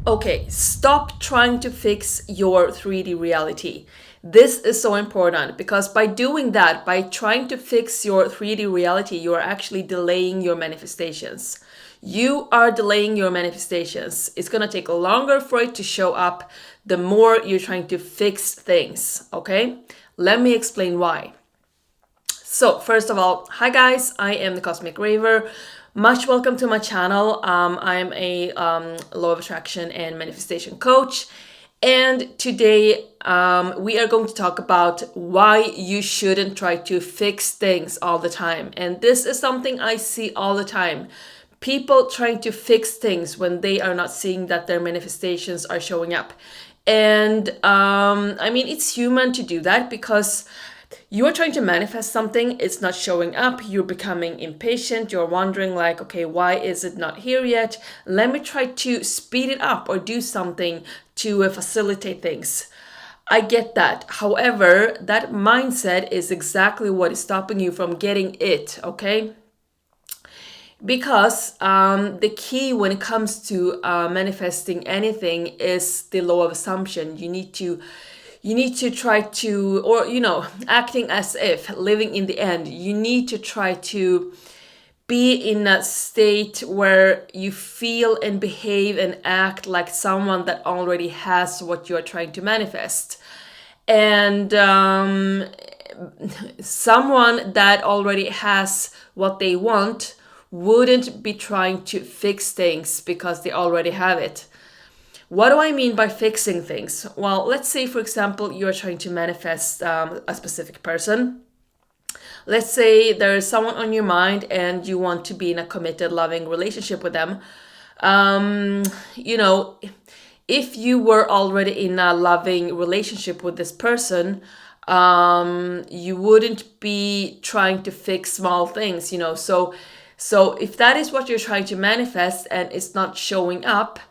Okay, stop trying to fix your 3D reality. This is so important because by doing that, by trying to fix your 3D reality, you are actually delaying your manifestations. You are delaying your manifestations. It's gonna take longer for it to show up the more you're trying to fix things, okay? Let me explain why. So, first of all, hi guys, I am the Cosmic Raver. Much welcome to my channel. I'm a law of attraction and manifestation coach. And today we are going to talk about why you shouldn't try to fix things all the time. And this is something I see all the time. People trying to fix things when they are not seeing that their manifestations are showing up. And I mean, it's human to do that because you are trying to manifest something, it's not showing up, you're becoming impatient, you're wondering like, okay, why is it not here yet? Let me try to speed it up or do something to facilitate things. I get that. However, that mindset is exactly what is stopping you from getting it, okay? Because the key when it comes to manifesting anything is the law of assumption. You need to try to, or acting as if, living in the end, you need to try to be in a state where you feel and behave and act like someone that already has what you're trying to manifest. And someone that already has what they want wouldn't be trying to fix things because they already have it. What do I mean by fixing things? Well, let's say, for example, you're trying to manifest a specific person. Let's say there is someone on your mind and you want to be in a committed, loving relationship with them. Um, you know, if you were already in a loving relationship with this person, you wouldn't be trying to fix small things. So if that is what you're trying to manifest and it's not showing up,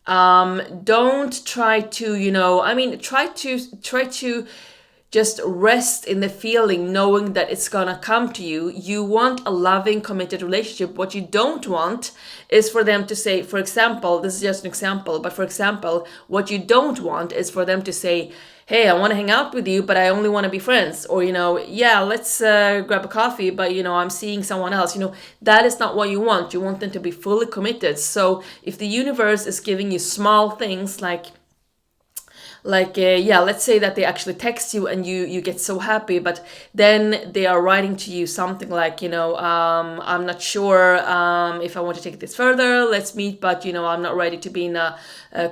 don't try to try to just rest in the feeling knowing that it's gonna come to you. You want a loving committed relationship. What you don't want is for them to say, for example, this is just an example, but for example, what you don't want is for them to say, hey, I want to hang out with you, but I only want to be friends. Or, yeah, let's grab a coffee, but, I'm seeing someone else. That is not what you want. You want them to be fully committed. So if the universe is giving you small things yeah, let's say that they actually text you and you get so happy, but then they are writing to you something like, I'm not sure if I want to take this further, let's meet, but I'm not ready to be in a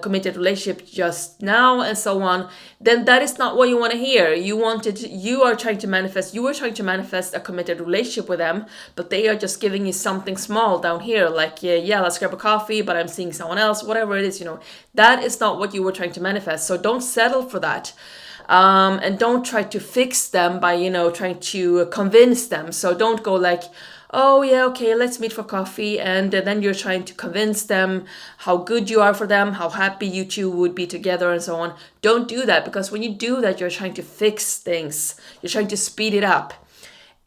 committed relationship just now, and so on. Then that is not what you want to hear. You were trying to manifest a committed relationship with them, but they are just giving you something small down here, like, yeah, let's grab a coffee, but I'm seeing someone else, whatever it is. That is not what you were trying to manifest. So don't settle for that. And don't try to fix them by, trying to convince them. So don't go like, oh yeah, okay, let's meet for coffee. And then you're trying to convince them how good you are for them, how happy you two would be together, and so on. Don't do that, because when you do that, you're trying to fix things. You're trying to speed it up.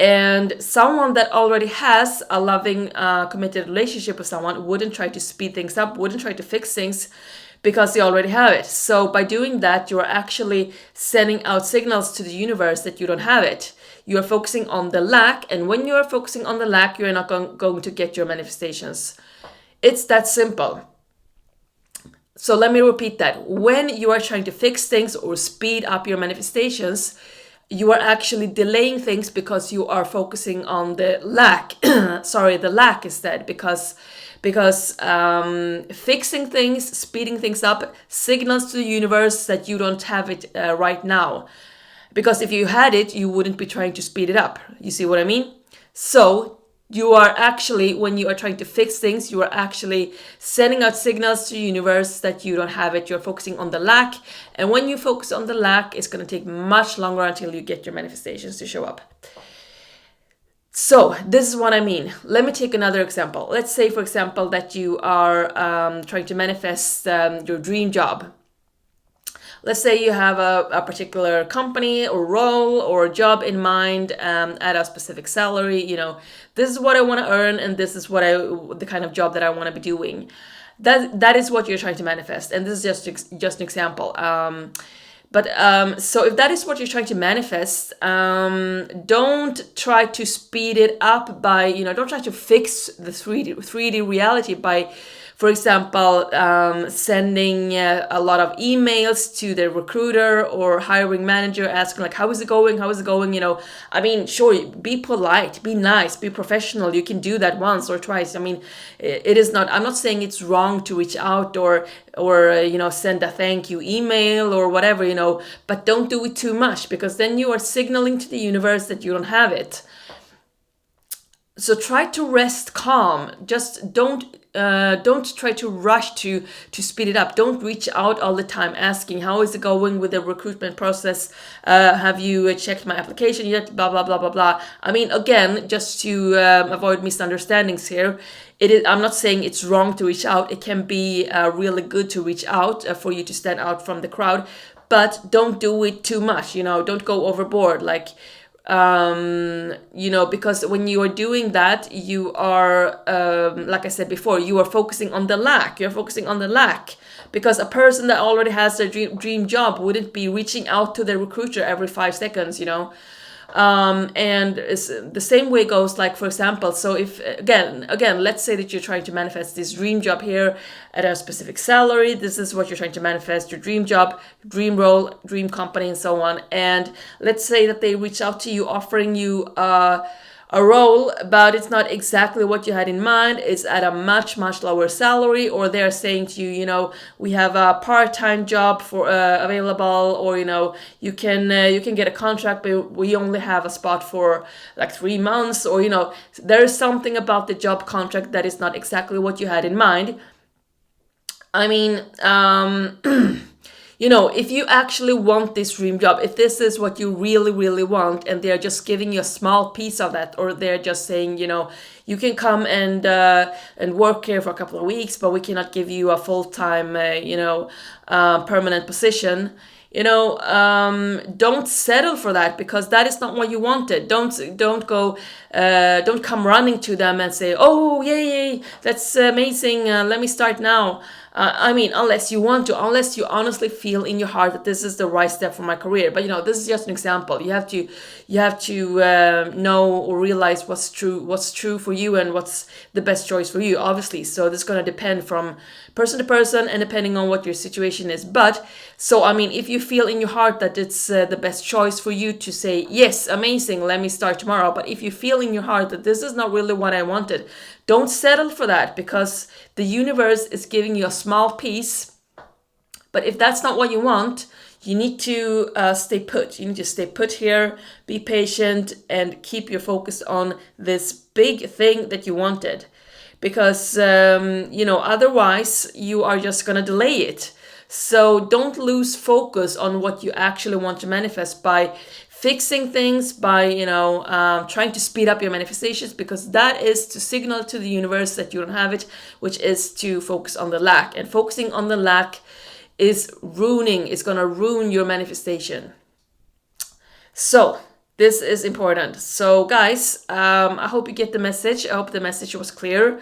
And someone that already has a loving, committed relationship with someone wouldn't try to speed things up, wouldn't try to fix things, because they already have it. So by doing that, you're actually sending out signals to the universe that you don't have it. You're focusing on the lack, and when you're focusing on the lack, you're not going to get your manifestations. It's that simple. So let me repeat that. When you are trying to fix things or speed up your manifestations, you are actually delaying things because you are focusing on the lack. Sorry, the lack instead, because fixing things, speeding things up, signals to the universe that you don't have it right now. Because if you had it, you wouldn't be trying to speed it up. You see what I mean? So you are actually, when you are trying to fix things, you are actually sending out signals to the universe that you don't have it. You're focusing on the lack. And when you focus on the lack, it's going to take much longer until you get your manifestations to show up. So this is what I mean. Let me take another example. Let's say, for example, that you are trying to manifest your dream job. Let's say you have a particular company or role or job in mind, at a specific salary. This is what I want to earn, and this is the kind of job that I want to be doing. that is what you're trying to manifest, and this is just an example. So if that is what you're trying to manifest, don't try to speed it up by, don't try to fix the 3D reality by, for example, sending a lot of emails to the recruiter or hiring manager asking like, how is it going? How is it going? I mean, sure, be polite, be nice, be professional. You can do that once or twice. I mean, it is not, I'm not saying it's wrong to reach out or send a thank you email or whatever, but don't do it too much, because then you are signaling to the universe that you don't have it. So try to rest calm. Just don't try to rush to speed it up. Don't reach out all the time asking, how is it going with the recruitment process? Have you checked my application yet? Blah blah blah blah blah. I mean, again, just to avoid misunderstandings here, I'm not saying it's wrong to reach out. It can be really good to reach out for you to stand out from the crowd, but don't do it too much. Don't go overboard. Like, because when you are doing that, you are, like I said before, you are focusing on the lack. You're focusing on the lack, because a person that already has their dream job wouldn't be reaching out to their recruiter every 5 seconds, and the same way goes, like, for example, so if again let's say that you're trying to manifest this dream job here at a specific salary. This is what you're trying to manifest: your dream job, dream role, dream company, and so on. And let's say that they reach out to you offering you a role, but it's not exactly what you had in mind. It's at a much lower salary, or they're saying to you, we have a part-time job for available, or you can get a contract, but we only have a spot for like 3 months, or there's something about the job contract that is not exactly what you had in mind. I mean, if you actually want this dream job, if this is what you really, really want, and they're just giving you a small piece of that, or they're just saying, you can come and work here for a couple of weeks, but we cannot give you a full-time, permanent position. Don't settle for that, because that is not what you wanted. Don't come running to them and say, oh yay, that's amazing, let me start now. I mean, unless you want to, unless you honestly feel in your heart that this is the right step for my career. But this is just an example. You have to know or realize what's true for you and what's the best choice for you, obviously. So this is going to depend from person to person and depending on what your situation is. But so, I mean, if you feel in your heart that it's the best choice for you to say, yes, amazing, let me start tomorrow. But if you feel in your heart that this is not really what I wanted, don't settle for that, because the universe is giving you a small piece. But if that's not what you want, you need to stay put. You need to stay put here, be patient, and keep your focus on this big thing that you wanted. Because, otherwise you are just going to delay it. So don't lose focus on what you actually want to manifest by fixing things, by trying to speed up your manifestations, because that is to signal to the universe that you don't have it, which is to focus on the lack. And focusing on the lack is going to ruin your manifestation. So this is important. So guys, I hope you get the message. I hope the message was clear.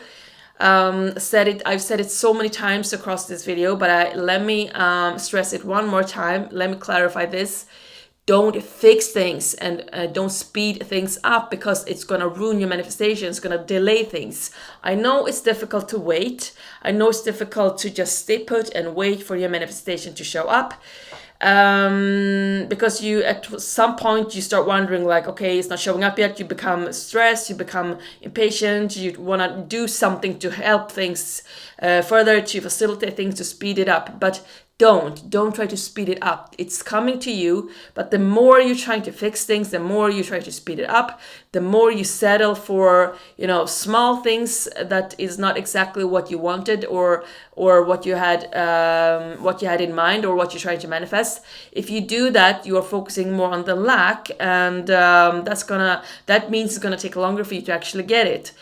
I've said it so many times across this video, but let me stress it one more time. Let me clarify this. Don't fix things and don't speed things up, because it's going to ruin your manifestation. It's going to delay things. I know it's difficult to wait. I know it's difficult to just stay put and wait for your manifestation to show up. Because you at some point you start wondering like, okay, it's not showing up yet. You become stressed, you become impatient, you want to do something to help things further, to facilitate things, to speed it up. But don't try to speed it up. It's coming to you, but the more you're trying to fix things, the more you try to speed it up, the more you settle for, small things that is not exactly what you wanted, or what you had in mind, or what you're trying to manifest. If you do that, you are focusing more on the lack, and that means it's gonna take longer for you to actually get it.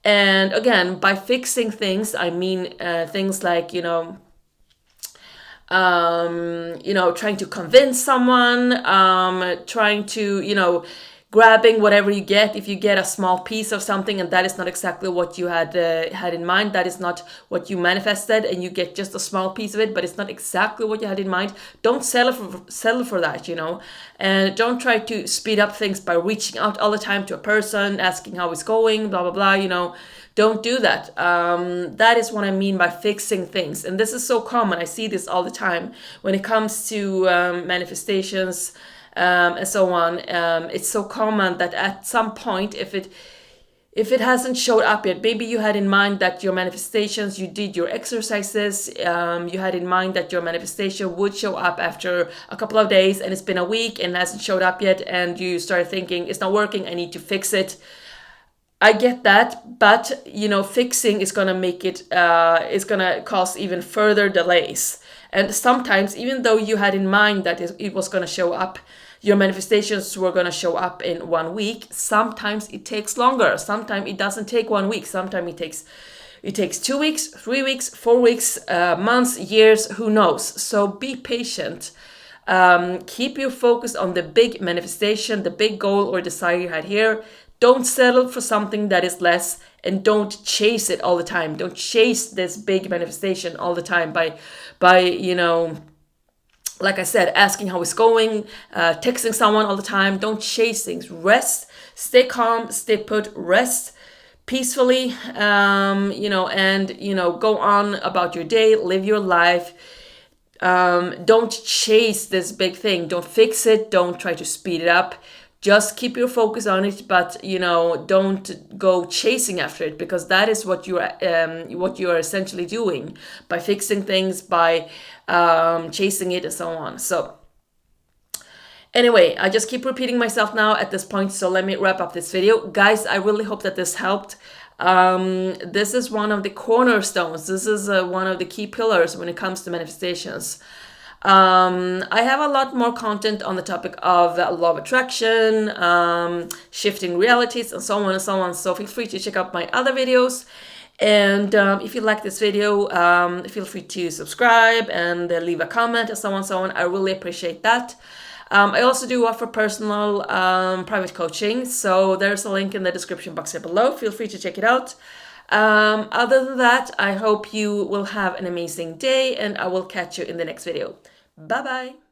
And again, by fixing things, I mean things like, trying to convince someone, trying to, grabbing whatever you get. If you get a small piece of something and that is not exactly what you had in mind, that is not what you manifested, and you get just a small piece of it, but it's not exactly what you had in mind, don't settle for that, and don't try to speed up things by reaching out all the time to a person, asking how it's going, blah blah blah. Don't do that. That is what I mean by fixing things, and this is so common. I see this all the time when it comes to manifestations, and so on. It's so common that at some point, if it hasn't showed up yet, maybe you had in mind that your manifestations, you did your exercises, you had in mind that your manifestation would show up after a couple of days, and it's been a week and hasn't showed up yet, and you started thinking, it's not working, I need to fix it. I get that, but fixing is gonna make it. It's gonna cause even further delays. And sometimes, even though you had in mind that it was gonna show up, your manifestations were gonna show up in 1 week. Sometimes it takes longer. Sometimes it doesn't take 1 week. Sometimes it takes 2 weeks, 3 weeks, 4 weeks, months, years. Who knows? So be patient. Keep your focus on the big manifestation, the big goal or desire you had here. Don't settle for something that is less, and don't chase it all the time. Don't chase this big manifestation all the time by like I said, asking how it's going, texting someone all the time. Don't chase things. Rest, stay calm, stay put, rest peacefully, and go on about your day, live your life. Don't chase this big thing. Don't fix it. Don't try to speed it up. Just keep your focus on it, but don't go chasing after it, because that is what you are essentially doing by fixing things, by chasing it, and so on. So anyway, I just keep repeating myself now at this point, so let me wrap up this video. Guys, I really hope that this helped. This is one of the cornerstones. This is one of the key pillars when it comes to manifestations. I have a lot more content on the topic of law of attraction, shifting realities, and so on and so on. So feel free to check out my other videos. And if you like this video, feel free to subscribe and leave a comment, and so on and so on. I really appreciate that. I also do offer personal private coaching, so there's a link in the description box here below. Feel free to check it out. Other than that, I hope you will have an amazing day, and I will catch you in the next video. Bye bye.